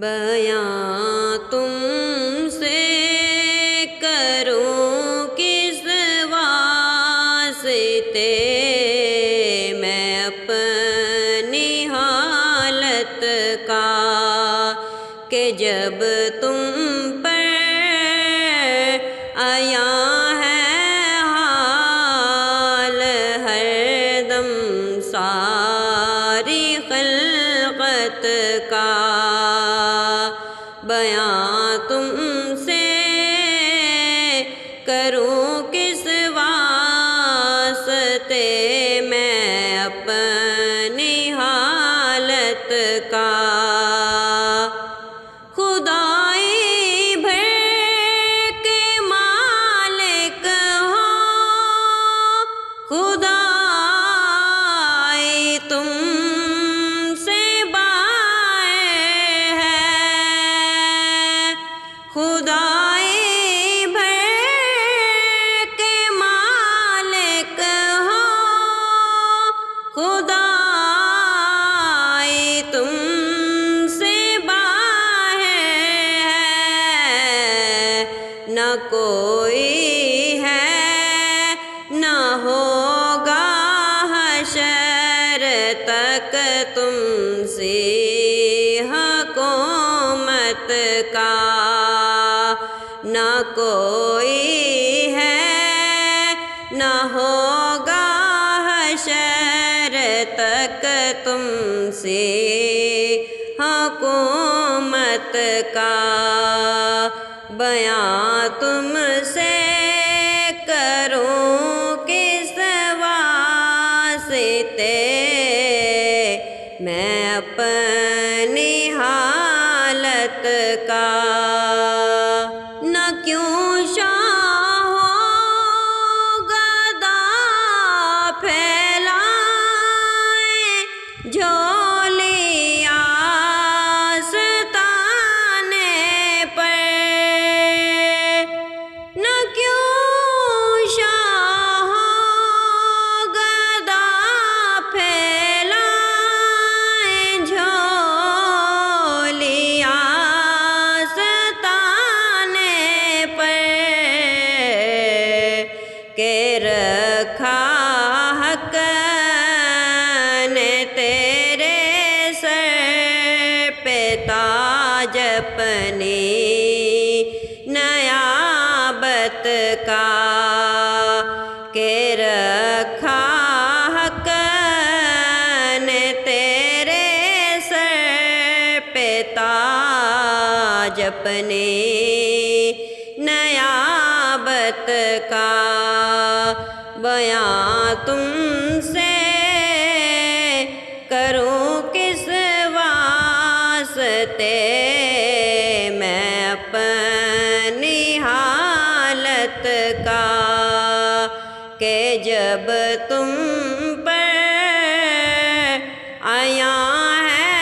بیاں تم سے کروں کس واسطے میں اپنی حالت کا، کہ جب تم پر آیا ہے حال ہر دم ساری خلقت کا۔ بیاں تم سے کروں کس واسطے میں اپنی حالت کا، خدائی بھر کے مالک ہو، خدائی تم سے باہر ہے، خدائی بھر کے مالک ہو، خدائی تم سے باہر ہے، نہ کوئی ہے نہ ہوگا حشر تک تم سے حکومت کا، نہ کوئی ہے نہ ہوگا حشر تک تم سے حکومت کا۔ بیاں تم سے کروں کس واسطے میں اپنی حالت کا، نہ کیوں شاہ گدا پھیلائیں جھولی آستانے پر، نہ کیوں شاہ گدا پھیلائیں جھولی آستانے پر، کہ رکھا حق نے تیرے سر پہ تاج اپنی نیابت کا، کہ رکھا حق نے تیرے سر پہ تاج اپنی نیابت کا۔ بیاں تم سے کروں کس واسطے میں اپنی حالت کا، کہ جب تم پر آیا ہے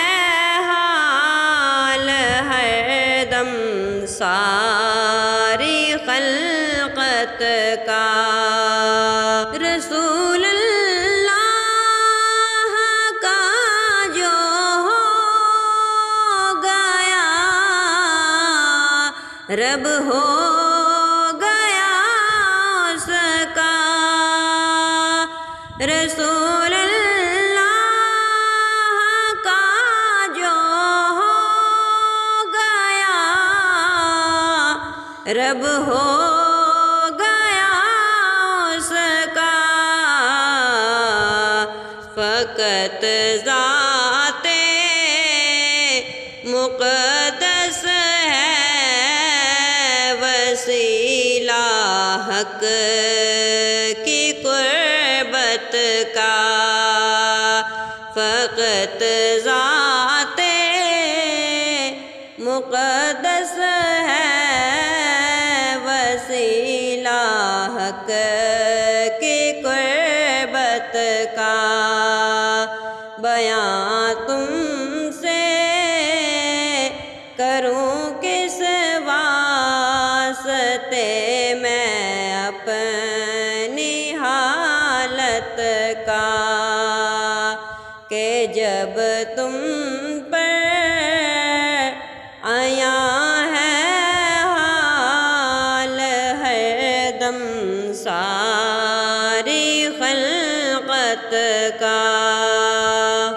حال ہر دم ساری خلقت کا۔ رسول اللہ کا جو ہو گیا رب ہو گیا اس کا، رسول اللہ کا جو ہو گیا رب ہو گیا اس کا، فقط ذات مقدس ہے وسیلہ حق کی قربت کا، فقط ذات مقدس ہے وسیلہ حق کی قربت کا۔ بیاں تم سے کروں کس واسطے میں اپنی حالت کا، کہ جب تم پر ساری خلقت کا